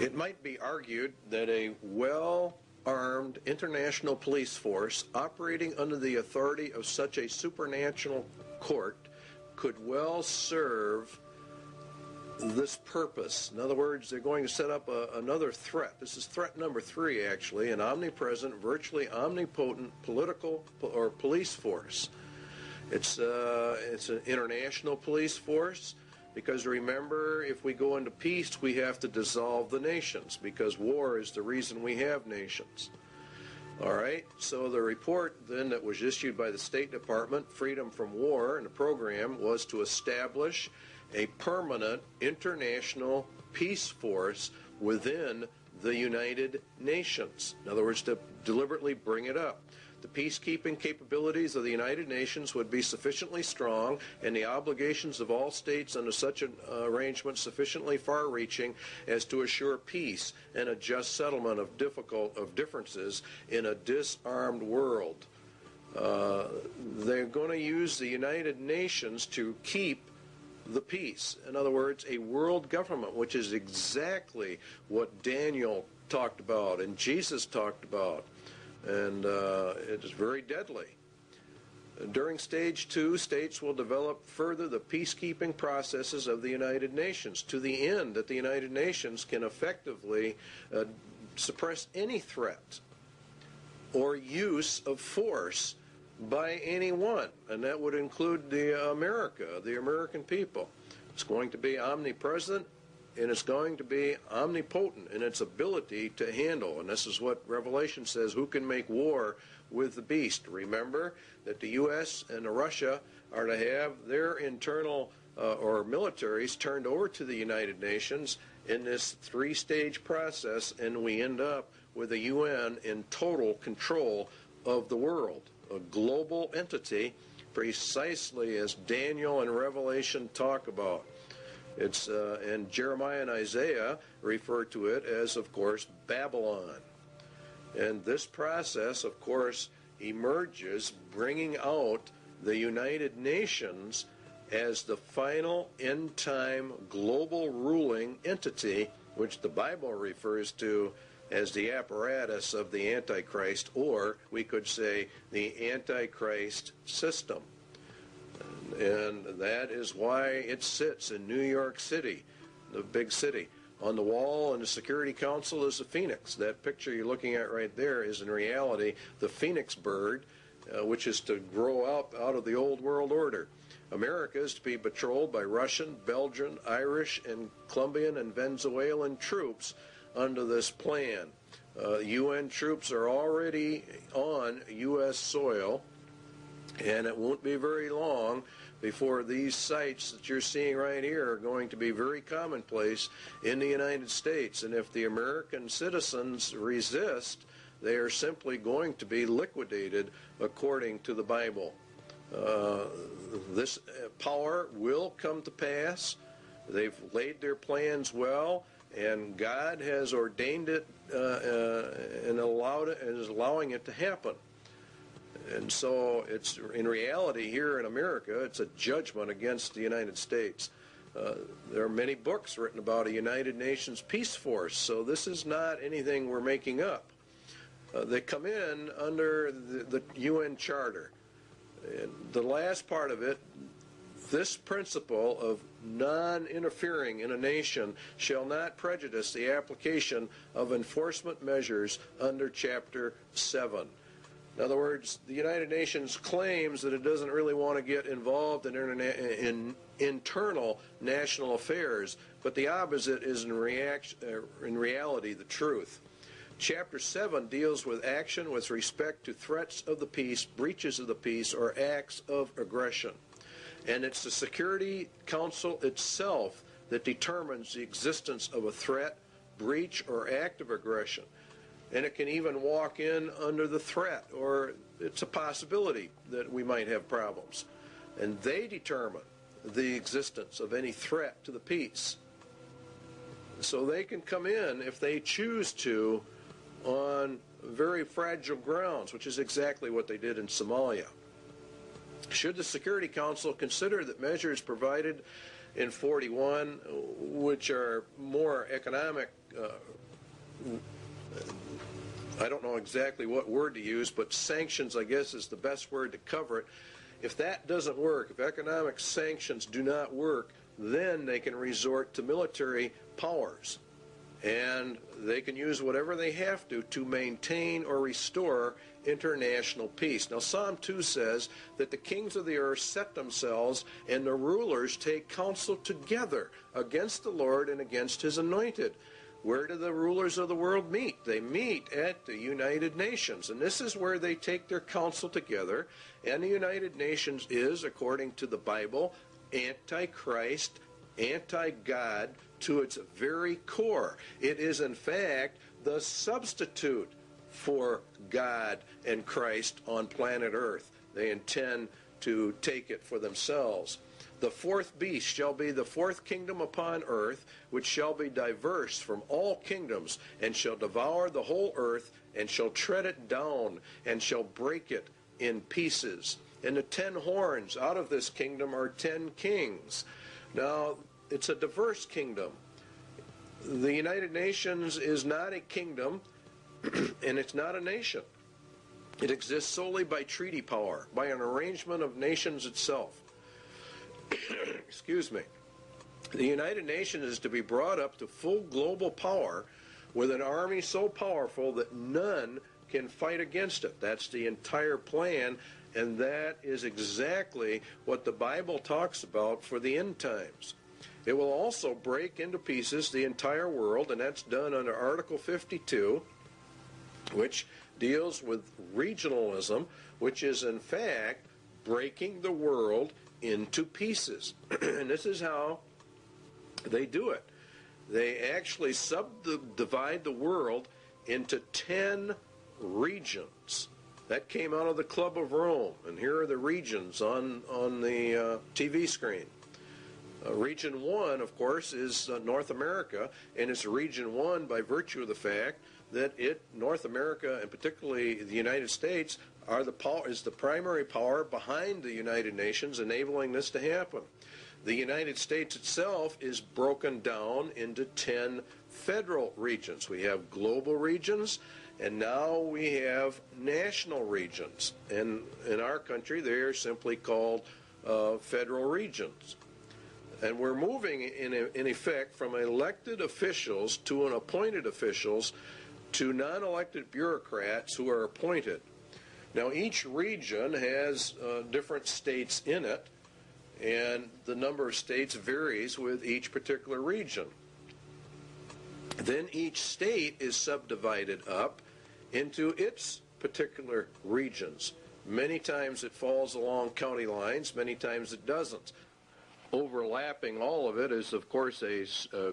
It might be argued that a well-armed international police force operating under the authority of such a supernatural court could well serve this purpose. In other words, they're going to set up another threat. This is threat number 3, actually, an omnipresent, virtually omnipotent political or police force. It's an international police force, because remember, if we go into peace, we have to dissolve the nations, because war is the reason we have nations. All right, so the report then that was issued by the State Department, Freedom from War, and the program was to establish a permanent international peace force within the United Nations. In other words, to deliberately bring it up. The peacekeeping capabilities of the United Nations would be sufficiently strong, and the obligations of all states under such an arrangement sufficiently far-reaching as to assure peace and a just settlement of differences in a disarmed world. They're going to use the United Nations to keep the peace. In other words, a world government, which is exactly what Daniel talked about and Jesus talked about. And it is very deadly. During stage 2, states will develop further the peacekeeping processes of the United Nations to the end that the United Nations can effectively suppress any threat or use of force by anyone, and that would include the American people. It's going to be omnipresent, and it's going to be omnipotent in its ability to handle. And this is what Revelation says, who can make war with the beast? Remember that the U.S. and Russia are to have their internal or militaries turned over to the United Nations in this 3-stage process, and we end up with the UN in total control of the world, a global entity, precisely as Daniel and Revelation talk about. It's and Jeremiah and Isaiah refer to it as, of course, Babylon. And this process, of course, emerges bringing out the United Nations as the final end-time global ruling entity, which the Bible refers to as the apparatus of the Antichrist, or we could say the Antichrist system. And that is why it sits in New York City, the big city. On the wall in the Security Council is a phoenix. That picture you're looking at right there is in reality the phoenix bird, which is to grow up out of the old world order. America is to be patrolled by Russian, Belgian, Irish, and Colombian and Venezuelan troops under this plan. UN troops are already on U.S. soil, and it won't be very long before these sites that you're seeing right here are going to be very commonplace in the United States. And if the American citizens resist, they are simply going to be liquidated according to the Bible. This power will come to pass. They've laid their plans well, and God has ordained it and allowed it, and is allowing it to happen. And so it's, in reality, here in America, it's a judgment against the United States. There are many books written about a United Nations peace force, so this is not anything we're making up. They come in under the UN Charter. And the last part of it, this principle of non-interfering in a nation shall not prejudice the application of enforcement measures under Chapter 7. In other words, the United Nations claims that it doesn't really want to get involved in internal national affairs, but the opposite is in reality the truth. Chapter 7 deals with action with respect to threats of the peace, breaches of the peace, or acts of aggression. And it's the Security Council itself that determines the existence of a threat, breach, or act of aggression. And it can even walk in under the threat, or it's a possibility that we might have problems. And they determine the existence of any threat to the peace. So they can come in, if they choose to, on very fragile grounds, which is exactly what they did in Somalia. Should the Security Council consider that measures provided in 41, which are more economic, I don't know exactly what word to use, but sanctions, I guess, is the best word to cover it. If that doesn't work, if economic sanctions do not work, then they can resort to military powers. And they can use whatever they have to maintain or restore international peace. Now, Psalm 2 says that the kings of the earth set themselves and the rulers take counsel together against the Lord and against his anointed. Where do the rulers of the world meet? They meet at the United Nations, and this is where they take their counsel together. And the United Nations is, according to the Bible, anti-Christ, anti-God to its very core. It is, in fact, the substitute for God and Christ on planet Earth. They intend to take it for themselves. The fourth beast shall be the fourth kingdom upon earth, which shall be diverse from all kingdoms, and shall devour the whole earth, and shall tread it down, and shall break it in pieces. And the 10 horns out of this kingdom are 10 kings. Now, it's a diverse kingdom. The United Nations is not a kingdom, and it's not a nation. It exists solely by treaty power, by an arrangement of nations itself. Excuse me. The United Nations is to be brought up to full global power with an army so powerful that none can fight against it. That's the entire plan, and that is exactly what the Bible talks about for the end times. It will also break into pieces the entire world, and that's done under Article 52, which deals with regionalism, which is in fact breaking the world into pieces. And this is how they do it. They actually subdivide the world into 10 regions. That came out of the Club of Rome, and here are the regions on the TV screen. Region 1, of course, is North America, and it's Region 1 by virtue of the fact that North America, and particularly the United States, is the primary power behind the United Nations, enabling this to happen. The United States itself is broken down into 10 federal regions. We have global regions, and now we have national regions. And in our country, they are simply called federal regions. And we're moving, in effect, from elected officials to appointed officials to non-elected bureaucrats who are appointed. Now, each region has different states in it, and the number of states varies with each particular region. Then each state is subdivided up into its particular regions. Many times it falls along county lines, many times it doesn't. Overlapping all of it is, of course,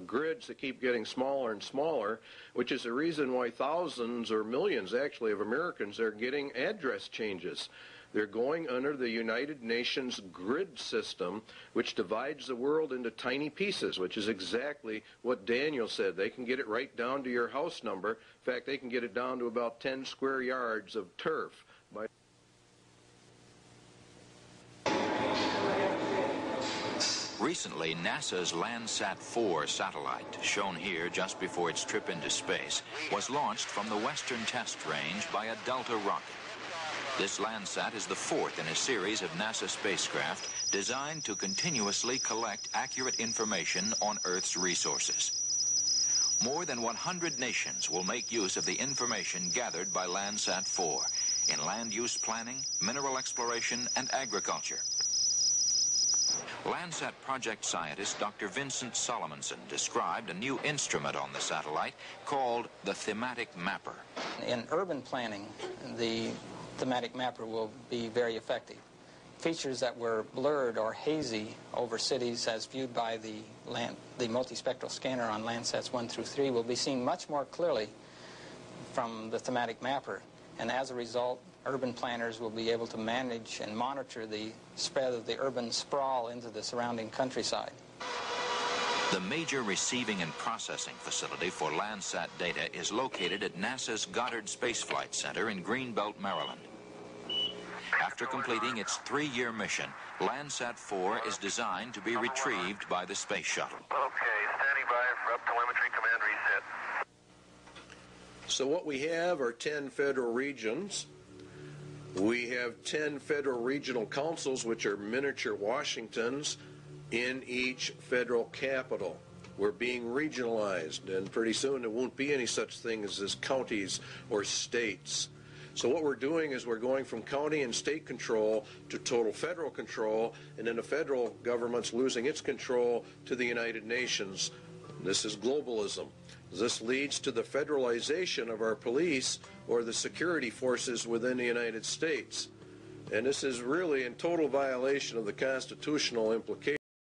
grids that keep getting smaller and smaller, which is the reason why thousands or millions, actually, of Americans are getting address changes. They're going under the United Nations grid system, which divides the world into tiny pieces, which is exactly what Daniel said. They can get it right down to your house number. In fact, they can get it down to about 10 square yards of turf. Recently, NASA's Landsat 4 satellite, shown here just before its trip into space, was launched from the Western Test Range by a Delta rocket. This Landsat is the fourth in a series of NASA spacecraft designed to continuously collect accurate information on Earth's resources. More than 100 nations will make use of the information gathered by Landsat 4 in land use planning, mineral exploration, and agriculture. Landsat project scientist Dr. Vincent Solomonson described a new instrument on the satellite called the thematic mapper. In urban planning, the thematic mapper will be very effective. Features that were blurred or hazy over cities as viewed by the multispectral scanner on Landsats 1 through 3 will be seen much more clearly from the thematic mapper, and as a result, urban planners will be able to manage and monitor the spread of the urban sprawl into the surrounding countryside. The major receiving and processing facility for Landsat data is located at NASA's Goddard Space Flight Center in Greenbelt, Maryland. After completing its 3-year mission, Landsat 4 is designed to be retrieved by the space shuttle. Okay, standing by for up telemetry command reset. So what we have are 10 federal regions. We have 10 federal regional councils, which are miniature Washingtons, in each federal capital. We're being regionalized, and pretty soon there won't be any such thing as counties or states. So what we're doing is we're going from county and state control to total federal control, and then the federal government's losing its control to the United Nations. This is globalism. This leads to the federalization of our police or the security forces within the United States. And this is really in total violation of the constitutional implications.